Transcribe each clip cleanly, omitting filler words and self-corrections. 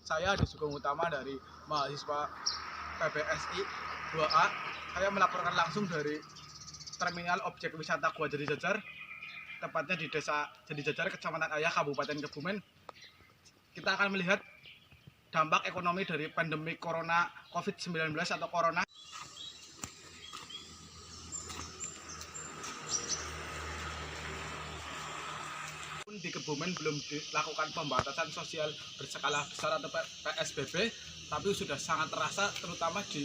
Saya di Sugeng Utama dari mahasiswa PBSI 2A. Saya melaporkan langsung dari Terminal Objek Wisata Gua Jadi Jajar, tepatnya di Desa Jadi Jajar, Kecamatan Ayah, Kabupaten Kebumen. Kita akan melihat dampak ekonomi dari pandemi Corona COVID-19 atau Corona. Di Kebumen belum dilakukan pembatasan sosial berskala besar atau PSBB, tapi sudah sangat terasa terutama di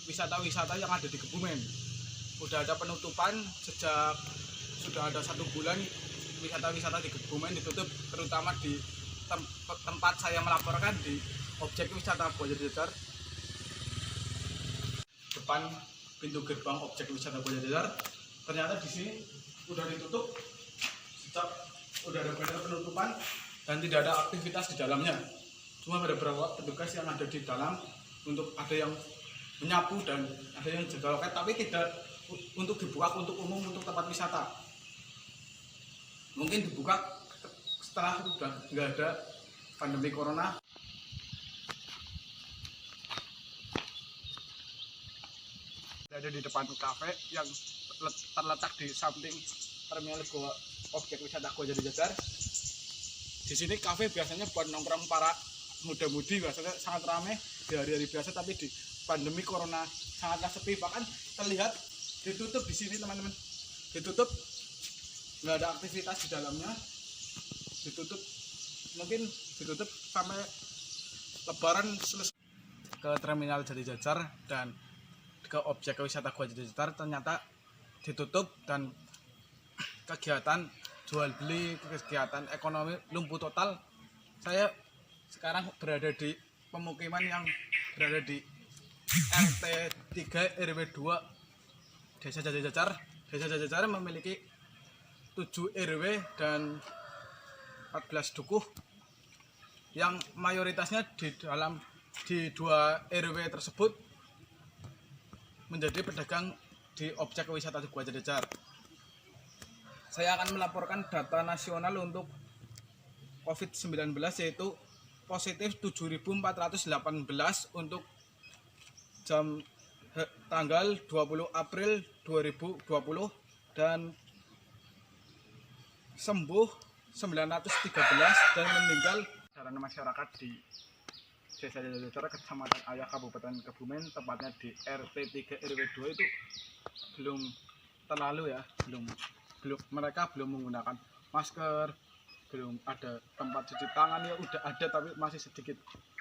wisata-wisata yang ada di Kebumen. Sudah ada penutupan sejak sudah ada 1 bulan, wisata-wisata di Kebumen ditutup, terutama di tempat saya melaporkan di objek wisata Gua Jadi Jajar, depan pintu gerbang objek wisata Gua Jadi Jajar. Ternyata di sini sudah ditutup sejak udah ada penutupan dan tidak ada aktivitas di dalamnya. Cuma ada beberapa petugas yang ada di dalam untuk ada yang menyapu dan ada yang jaga loket, tapi tidak untuk dibuka untuk umum untuk tempat wisata. Mungkin dibuka setelah sudah nggak ada pandemi corona. Ada di depan kafe yang terletak di samping terminal objek wisata Gua Jadi Jajar. Di sini kafe biasanya buat nongkrong para muda-mudi, biasanya sangat ramai di hari-hari biasa, tapi di pandemi corona sangatlah sepi. Bahkan terlihat ditutup di sini, teman-teman. Ditutup, nggak ada aktivitas di dalamnya. Ditutup, mungkin ditutup sampai Lebaran selesai. Ke terminal Jadi Jajar dan ke objek wisata Gua Jadi Jajar ternyata ditutup dan kegiatan jual beli, kegiatan ekonomi lumpuh total. Saya sekarang berada di pemukiman yang berada di RT 3 RW 2 Desa Jadi Jajar. Desa Jadi Jajar memiliki 7 RW dan 14 dukuh yang mayoritasnya di 2 RW tersebut menjadi pedagang di objek wisata Gua Jadi Jajar. Saya akan melaporkan data nasional untuk COVID-19, yaitu positif 7.418 untuk tanggal 20 April 2020 dan sembuh 913 dan meninggal. Sarana masyarakat di Desa Jadi Jajar, Kecamatan Ayah, Kabupaten Kebumen, tepatnya di RT 3 RW 2 itu belum terlalu ya, mereka belum menggunakan masker, belum ada tempat cuci tangan, ya udah ada tapi masih sedikit.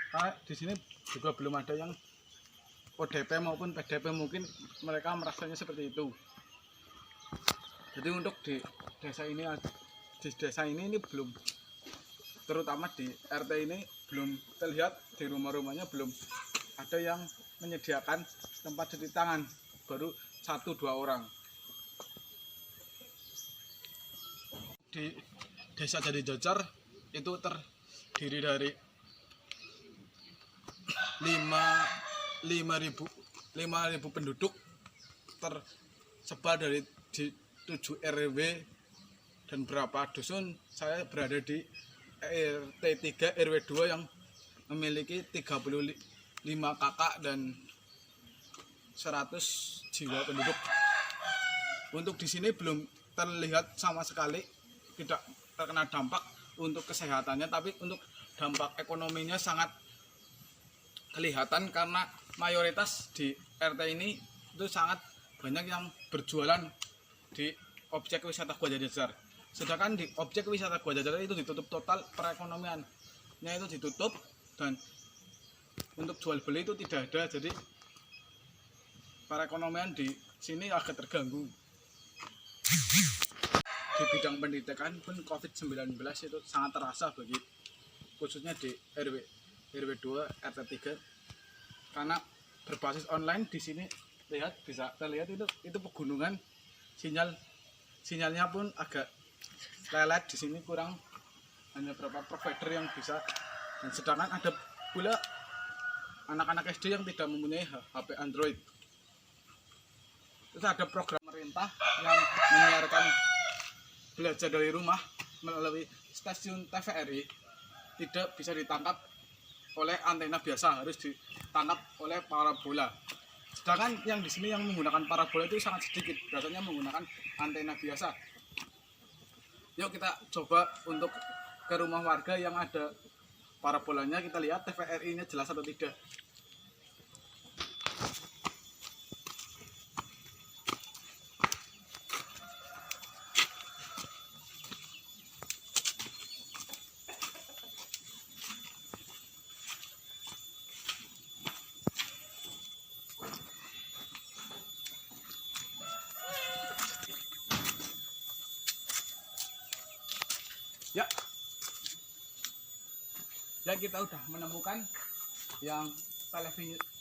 Karena di sini juga belum ada yang ODP maupun PDP, mungkin mereka merasanya seperti itu. Jadi untuk di desa ini belum, terutama di RT ini belum terlihat, di rumah-rumahnya belum ada yang menyediakan tempat cuci tangan, baru 1-2 orang. Di Desa Jadi Jajar itu terdiri dari 5.000 penduduk, tersebar dari di 7 RW dan berapa dusun. Saya berada di RT 3 RW 2 yang memiliki 35 kakak dan 100 jiwa penduduk. Untuk di sini belum terlihat sama sekali tidak terkena dampak untuk kesehatannya, tapi untuk dampak ekonominya sangat kelihatan karena mayoritas di RT ini itu sangat banyak yang berjualan di objek wisata Gua Jadi Jajar. Sedangkan di objek wisata Gua Jadi Jajar itu ditutup total, perekonomiannya itu ditutup dan untuk jual beli itu tidak ada. Jadi perekonomian di sini agak terganggu. Di bidang pendidikan pun COVID-19 itu sangat terasa bagi khususnya di RW 2 RT 3 karena berbasis online. Di sini bisa terlihat itu pegunungan, sinyalnya pun agak lelet di sini, kurang hanya beberapa provider yang bisa. Dan sedangkan ada pula anak-anak SD yang tidak mempunyai HP Android. Terus ada program pemerintah yang menyiarkan belajar dari rumah melalui stasiun TVRI, tidak bisa ditangkap oleh antena biasa, harus ditangkap oleh parabola. Sedangkan yang di sini yang menggunakan parabola itu sangat sedikit, biasanya menggunakan antena biasa. Yuk kita coba untuk ke rumah warga yang ada parabolanya, kita lihat TVRI-nya jelas atau tidak. Ya kita udah menemukan yang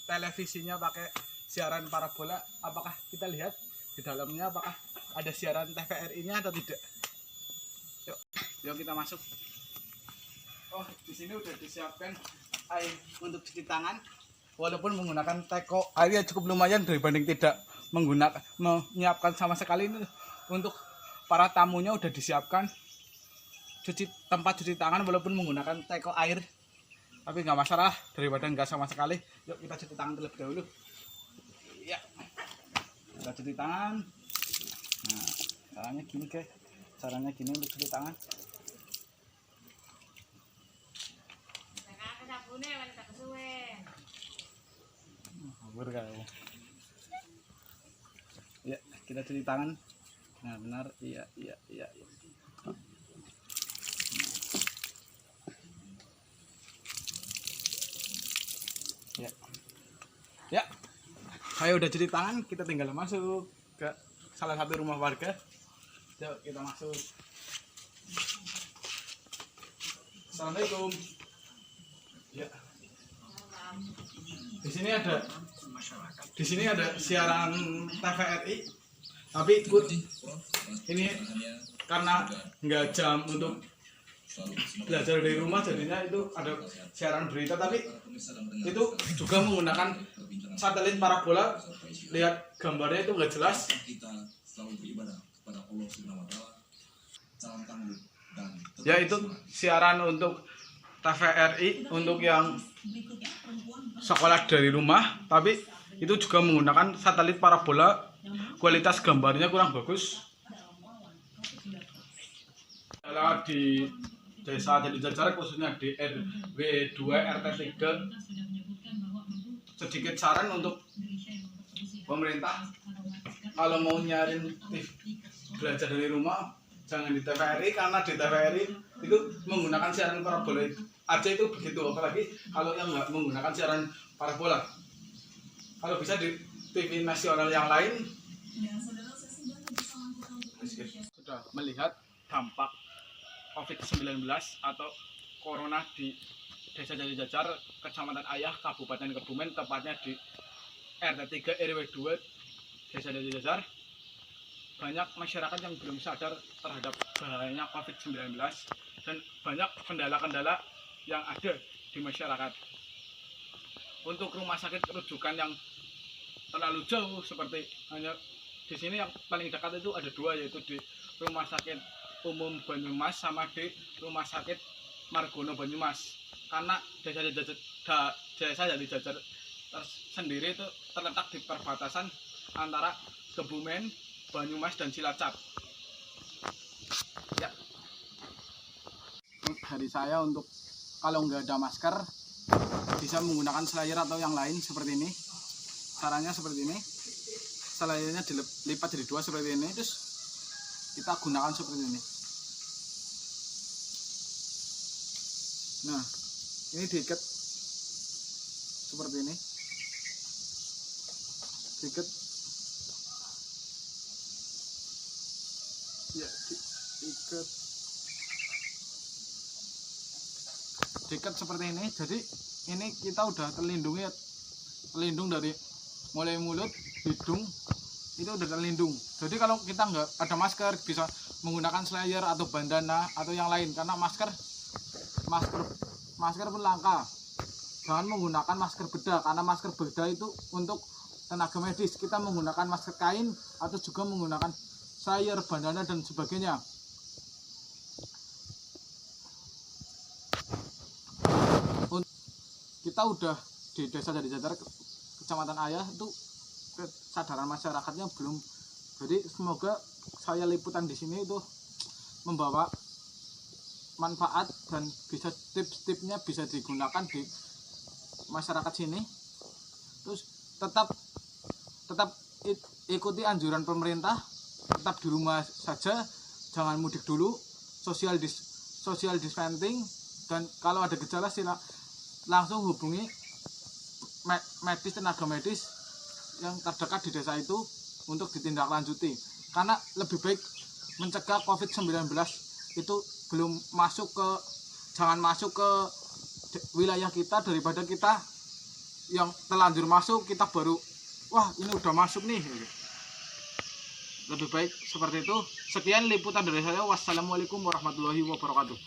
televisinya pakai siaran parabola. Apakah kita lihat di dalamnya apakah ada siaran TVRI-nya atau tidak? Yuk kita masuk. Oh, di sini udah disiapkan air untuk cuci tangan. Walaupun menggunakan teko, airnya cukup lumayan dibanding tidak menyiapkan sama sekali. Ini untuk para tamunya udah disiapkan tempat cuci tangan walaupun menggunakan teko air, tapi nggak masalah daripada nggak sama sekali. Yuk kita cuci tangan terlebih dahulu. Ya, kita cuci tangan. Nah, caranya gini guys, caranya gini untuk cuci tangan. Ya, kita cuci tangan. Nah, benar. Iya. Ya, saya udah cuci tangan, kita tinggal masuk ke salah satu rumah warga. Yuk kita masuk. Assalamualaikum. Ya. Di sini ada siaran TVRI, tapi ini karena nggak jam untuk belajar dari rumah, jadinya itu ada siaran berita, tapi itu juga menggunakan satelit parabola. Lihat gambarnya itu nggak jelas. Ya, itu siaran untuk TVRI untuk yang sekolah dari rumah, tapi itu juga menggunakan satelit parabola. Kualitas gambarnya kurang bagus. Kalau di Desa Jadi Jajar, khususnya di RW 2 RT 3, sedikit saran untuk pemerintah, kalau mau nyarin belajar dari rumah jangan di TVRI, karena di TVRI itu menggunakan siaran parabola aja itu begitu, apalagi kalau yang nggak menggunakan siaran parabola. Kalau bisa di TV nasional yang lain. Sudah melihat dampak COVID-19 atau Corona di Desa Jadi Jajar, Kecamatan Ayah, Kabupaten Kebumen, tepatnya di RT 3 RW 2 Desa Jadi Jajar. Banyak masyarakat yang belum sadar terhadap bahayanya COVID-19 dan banyak kendala-kendala yang ada di masyarakat. Untuk rumah sakit rujukan yang terlalu jauh, seperti hanya di sini yang paling dekat itu ada dua, yaitu di Rumah Sakit Umum Banyumas sama di Rumah Sakit Margono Banyumas. Karena Desa Jadi Jajar sendiri itu terletak di perbatasan antara Kebumen, Banyumas, dan Cilacap. Ya, dari saya untuk kalau nggak ada masker bisa menggunakan slayer atau yang lain seperti ini. Caranya seperti ini, slayernya dilipat jadi dua seperti ini, terus kita gunakan seperti ini. Nah, ini diikat seperti ini, diikat, ya, diikat seperti ini. Jadi ini kita udah terlindung dari mulai mulut, hidung itu udah terlindung. Jadi kalau kita nggak ada masker bisa menggunakan slayer atau bandana atau yang lain, karena masker pun langka. Jangan menggunakan masker bedah, karena masker bedah itu untuk tenaga medis. Kita menggunakan masker kain atau juga menggunakan slayer, bandana, dan sebagainya. kita udah di desa Jadi Jajar Kecamatan Ayah itu kesadaran masyarakatnya belum. Jadi semoga saya liputan di sini itu membawa manfaat dan bisa tips-tipsnya bisa digunakan di masyarakat sini. Terus tetap ikuti anjuran pemerintah, tetap di rumah saja, jangan mudik dulu, social distancing, dan kalau ada gejala langsung hubungi tenaga medis yang terdekat di desa itu untuk ditindaklanjuti, karena lebih baik mencegah COVID-19 itu jangan masuk ke wilayah kita daripada kita yang terlanjur masuk kita baru wah ini udah masuk nih. Lebih baik seperti itu. Sekian liputan dari saya. Wassalamualaikum warahmatullahi wabarakatuh.